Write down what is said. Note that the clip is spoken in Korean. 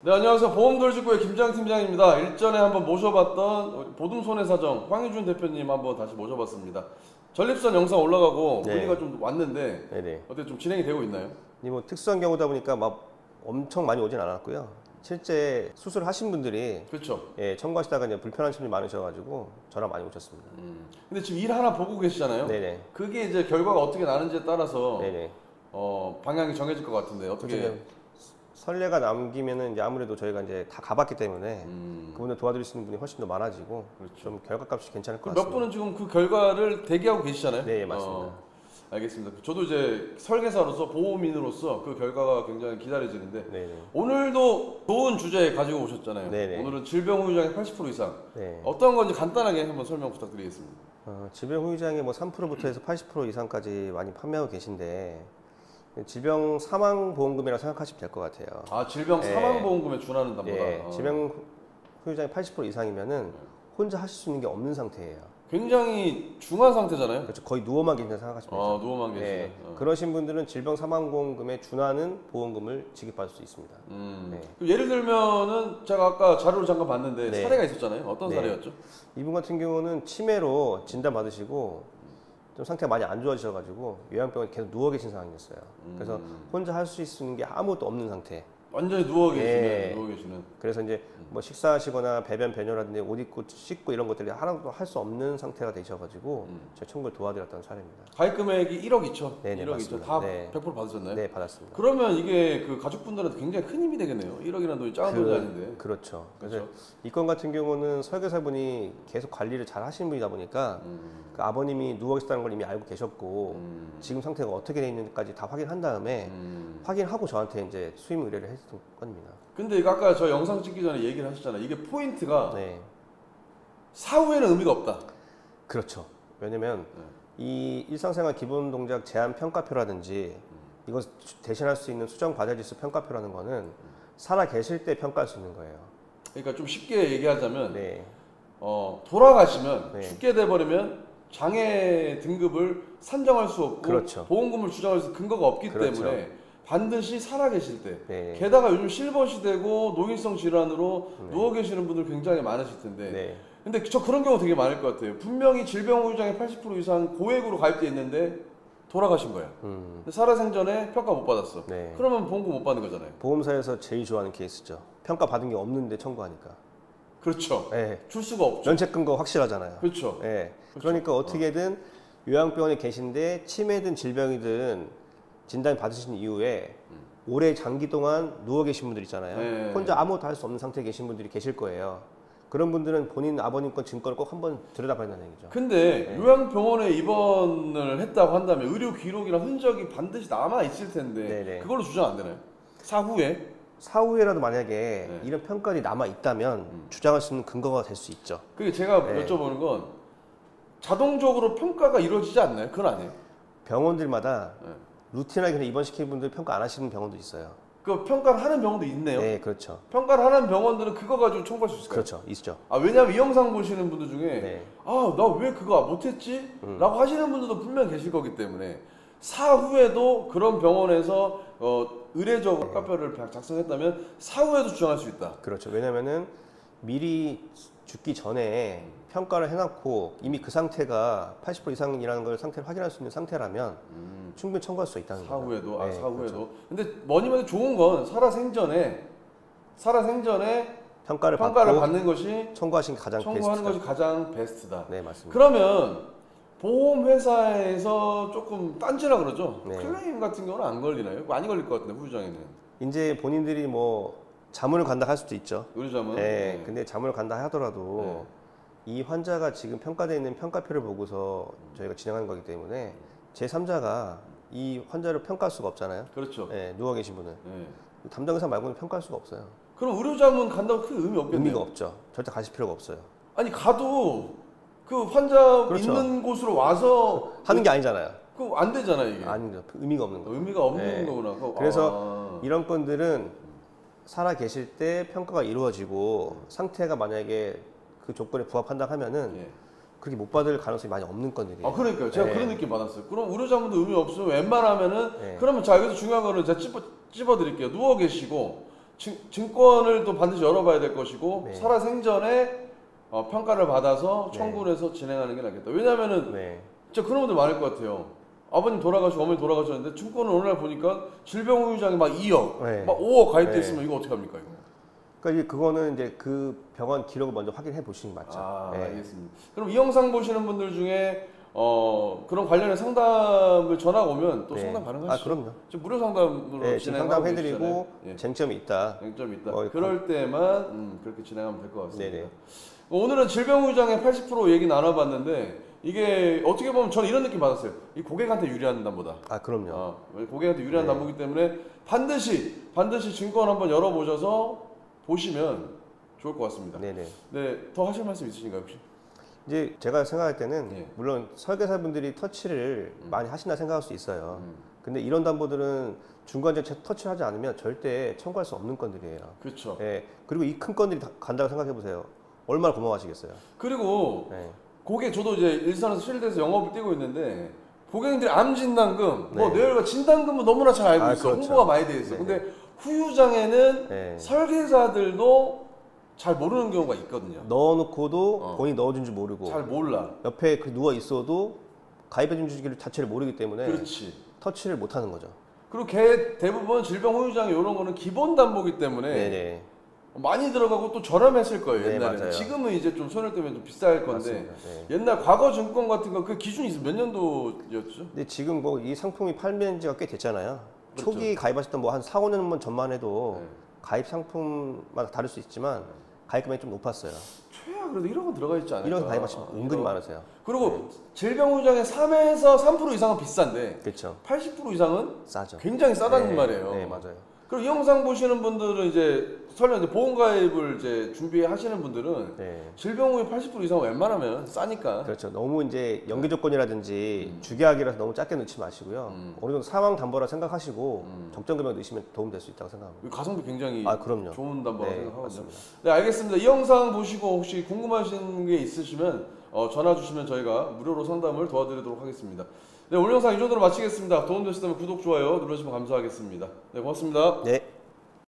네, 안녕하세요. 보험돌직구의 김장 팀장입니다. 일전에 한번 모셔봤던 보듬손해사정 황희준 대표님 한번 다시 모셔봤습니다. 전립선 영상 올라가고 문의가 좀 왔는데 네네. 어떻게 좀 진행이 되고 있나요? 뭐 특수한 경우다 보니까 막 엄청 많이 오진 않았고요. 실제 수술하신 분들이 그렇죠. 예, 청구하시다가 이제 불편한 점이 많으셔가지고 전화 많이 오셨습니다. 근데 지금 일 하나 보고 계시잖아요. 네네. 그게 이제 결과가 어떻게 나는지에 따라서 네네. 방향이 정해질 것 같은데 어떻게? 선례가 남기면은 이제 아무래도 저희가 이제 다 가봤기 때문에 그분을 도와드릴 수 있는 분이 훨씬 더 많아지고 그렇죠. 좀 결과값이 괜찮을 것 몇 같습니다. 분은 지금 그 결과를 대기하고 계시잖아요. 네, 맞습니다. 알겠습니다. 저도 이제 설계사로서 보호민으로서 그 결과가 굉장히 기다려지는데 네네. 오늘도 좋은 주제 가지고 오셨잖아요. 네네. 오늘은 질병 후유장애 80% 이상. 네. 어떤 건지 간단하게 한번 설명 부탁드리겠습니다. 질병 후유장애 뭐 3%부터 해서 80% 이상까지 많이 판매하고 계신데 질병 사망 보험금이라고 생각하시면 될 것 같아요. 아, 질병 사망 보험금에 준하는 담보다. 예, 질병 후유장애 80% 이상이면은 혼자 하실 수 있는 게 없는 상태예요. 굉장히 중한 상태잖아요. 그렇죠. 거의 누워만 계신다 생각하시면 되죠. 누워만 계시네. 예, 그러신 분들은 질병 사망 보험금에 준하는 보험금을 지급받을 수 있습니다. 네. 예를 들면은 제가 아까 자료를 잠깐 봤는데 네. 사례가 있었잖아요. 어떤 네. 사례였죠? 이분 같은 경우는 치매로 진단 받으시고 좀 상태가 많이 안 좋아지셔가지고 요양병원에 계속 누워 계신 상황이었어요. 그래서 혼자 할 수 있는 게 아무것도 없는 상태. 완전히 누워 계시는. 예. 누워 계시는. 그래서 이제 뭐 식사하시거나 배변 변효라든지 옷 입고 씻고 이런 것들이 하나도 할 수 없는 상태가 되셔가지고 제가 청구를 도와드렸던 사례입니다. 가입 금액이 1억 2천. 네네, 1억 2천. 맞습니다. 다 네. 100% 받으셨나요? 네, 받았습니다. 그러면 이게 그 가족분들한테 굉장히 큰 힘이 되겠네요. 1억이라는 돈이 작은 돈이 아닌데. 그렇죠. 그래서 그렇죠. 이 건 같은 경우는 설계사분이 계속 관리를 잘 하시는 분이다 보니까 그 아버님이 누워 계시다는 걸 이미 알고 계셨고 지금 상태가 어떻게 돼 있는지까지 다 확인한 다음에 확인하고 저한테 이제 수임 의뢰를 했던 건입니다. 근데 이거 아까 저 영상 찍기 전에 얘기를 하셨잖아요. 이게 포인트가 네, 사후에는 의미가 없다. 그렇죠. 왜냐면 이 일상생활 기본 동작 제한 평가표라든지 이거 대신할 수 있는 수정 과제지수 평가표라는 거는 살아 계실 때 평가할 수 있는 거예요. 그러니까 좀 쉽게 얘기하자면 네, 돌아가시면 네. 죽게 돼버리면 장애 등급을 산정할 수 없고 그렇죠. 보험금을 주장할 수 근거가 없기 그렇죠. 때문에 반드시 살아계실 때 네. 게다가 요즘 실버 시대고 노인성 질환으로 누워 계시는 분들 굉장히 많으실 텐데 네. 근데 저 그런 경우 되게 많을 것 같아요. 분명히 질병 후유장애 80% 이상 고액으로 가입돼 있는데 돌아가신 거야. 근데 살아생전에 평가 못 받았어. 네. 그러면 보험금 못 받는 거잖아요. 보험사에서 제일 좋아하는 케이스죠. 평가 받은 게 없는데 청구하니까. 그렇죠. 네. 줄 수가 없죠. 면책 근거 확실하잖아요. 그렇죠. 네. 그렇죠. 그러니까 어떻게든 요양병원에 계신데 치매든 질병이든 진단 받으신 이후에 오래 장기 동안 누워 계신 분들 있잖아요. 네. 혼자 아무것도 할 수 없는 상태에 계신 분들이 계실 거예요. 그런 분들은 본인 아버님 건 증거를 꼭 한번 들여다봐야 된다는 얘기죠. 근데 요양병원에 입원을 했다고 한다면 의료 기록이나 흔적이 반드시 남아 있을 텐데 네네. 그걸로 주장 안 되나요? 사후에? 사후에라도 만약에 이런 평가들이 남아 있다면 주장할 수 있는 근거가 될 수 있죠. 그게 제가 네. 여쭤보는 건 자동적으로 평가가 이루어지지 않나요? 그건 아니에요. 병원들마다 네. 루틴하게 그냥 입원시키는 분들 평가 안 하시는 병원도 있어요. 그 평가를 하는 병원도 있네요. 네, 그렇죠. 평가를 하는 병원들은 그거 가지고 청구할 수 있을까요? 그렇죠. 있죠. 왜냐면 이 영상 보시는 분들 중에 네. 나 왜 그거 못했지? 라고 하시는 분들도 분명 계실 거기 때문에 사후에도 그런 병원에서 의례적으로 카페를 작성했다면 사후에도 주장할 수 있다. 그렇죠. 왜냐면은 미리 죽기 전에 평가를 해놓고 이미 그 상태가 80% 이상이라는 걸 상태를 확인할 수 있는 상태라면 충분히 청구할 수 있다는 거죠. 사후에도? 네, 사후에도. 그렇죠. 근데 뭐니 뭐니 좋은 건 살아생전에 평가를 받는 것이 청구하신 게 가장 청구하는 베스트다. 것이 가장 베스트다. 네, 맞습니다. 그러면 보험회사에서 조금 딴지라 그러죠. 네. 클레임 같은 경우는 안 걸리나요? 많이 걸릴 것 같은데 후유장애는. 이제 본인들이 뭐 자문을 간다 할 수도 있죠. 의료자문. 네, 근데 자문을 간다 하더라도 이 환자가 지금 평가되어 있는 평가표를 보고서 저희가 진행하는 거기 때문에 제3자가 이 환자를 평가할 수가 없잖아요. 그렇죠. 네, 누워 계신 분은. 네. 담당 의사 말고는 평가할 수가 없어요. 그럼 의료자문 간다고 큰 의미 없겠네요. 의미가 없죠. 절대 가실 필요가 없어요. 아니 가도 그 환자 그렇죠. 있는 곳으로 와서 하는 게 아니잖아요. 그 안 되잖아요 이게. 아니죠. 의미가 없는 거예요. 의미가 없는 네. 거구나. 그래서 이런 건들은 살아 계실 때 평가가 이루어지고 상태가 만약에 그 조건에 부합한다 하면은 그렇게 못 받을 가능성이 많이 없는 건들이에요. 그러니까요. 제가 네. 그런 느낌 받았어요. 그럼 의료자문도 의미 없으면 웬만하면은 네. 그러면 자 여기서 중요한 거는 제가 찝어드릴게요. 누워 계시고 증권을 또 반드시 열어봐야 될 것이고 네. 살아생전에 평가를 받아서 네. 청구를 해서 진행하는 게 낫겠다. 왜냐면은 네. 진짜 그런 분들 많을 것 같아요. 아버님 돌아가시고 어머니 돌아가셨는데 증권을 어느 날 보니까 질병후유장이 막 2억, 네. 막 5억 가입돼 네. 있으면 이거 어떻게 합니까 이거? 그러니까 이제 그거는 이제 그 병원 기록을 먼저 확인해 보시는 게 맞죠. 아, 네. 알겠습니다. 그럼 이 영상 보시는 분들 중에 그런 관련해 상담을 전화 오면 또 네. 상담 가능하시죠? 아, 그럼요. 지금 무료 상담으로 네, 지금 진행하고 상담해드리고 계시잖아요. 예. 쟁점이 있다. 쟁점이 있다. 뭐, 그럴 때만 그렇게 진행하면 될 것 같습니다. 네네. 오늘은 질병후유장의 80% 얘기 나눠봤는데 이게 어떻게 보면 저는 이런 느낌 받았어요. 이 고객한테 유리한 담보다. 아, 그럼요. 고객한테 유리한 네. 담보기 때문에 반드시 증권 한번 열어보셔서 보시면 좋을 것 같습니다. 네네. 네, 더 하실 말씀 있으신가요 혹시? 이제 제가 생각할 때는 예. 물론 설계사분들이 터치를 많이 하신다 생각할 수 있어요. 근데 이런 담보들은 중간에 터치를 하지 않으면 절대 청구할 수 없는 건들이에요. 그렇죠. 예. 그리고 이 큰 건들이 간다고 생각해 보세요. 얼마나 고마워하시겠어요. 그리고 네. 고객 저도 이제 일산에서 실드에서 영업을 뛰고 있는데 고객님들이 암 진단금, 뭐 네. 뇌혈관 진단금은 너무나 잘 알고 있어. 그렇죠. 홍보가 많이 돼 있어. 네. 근데 후유장에는 네. 설계사들도 잘 모르는 경우가 있거든요. 넣어놓고도 본인이 넣어준 줄 모르고 잘 몰라. 옆에 그 누워 있어도 가입해준 주기를 자체를 모르기 때문에 그렇지. 터치를 못 하는 거죠. 그리고 대부분 질병 후유장 이런 거는 기본 담보기 때문에 네네. 많이 들어가고 또 저렴했을 거예요. 네, 옛날에는. 맞아요. 지금은 이제 좀 손해 때문에 좀 비쌀 건데 맞습니다. 네. 옛날 과거 증권 같은 거 그 기준이 있어 몇 년도였죠? 근데 지금 뭐 이 상품이 팔면 지가 꽤 됐잖아요. 그렇죠. 초기 가입하셨던 뭐 한 4, 5년 전만 해도 네. 가입 상품마다 다를 수 있지만 가입 금액이 좀 높았어요. 최하 그래도 1억은 들어가 있지 않을까? 이런 가입하시는 분 은근히 많으세요. 그리고 질병 후유장의 3에서 3% 이상은 비싼데 그렇죠. 80% 이상은 싸죠. 굉장히 싸다는 네, 말이에요. 네, 맞아요. 그리고 이 영상 보시는 분들은 이제 설령 이제 보험 가입을 이제 준비하시는 분들은 네. 질병 후유 80% 이상은 웬만하면 싸니까. 그렇죠. 너무 이제 연계 조건이라든지 주계약이라서 너무 작게 넣지 마시고요. 어느 정도 사망 담보라 생각하시고 적정 금액 넣으시면 도움 될 수 있다고 생각합니다. 가성비 굉장히 그럼요. 좋은 담보라고 네, 생각하거든요. 맞습니다. 네, 알겠습니다. 이 영상 보시고 혹시 궁금하신 게 있으시면 전화 주시면 저희가 무료로 상담을 도와드리도록 하겠습니다. 네, 오늘 영상 이 정도로 마치겠습니다. 도움되셨다면 구독, 좋아요 눌러주시면 감사하겠습니다. 네, 고맙습니다. 네.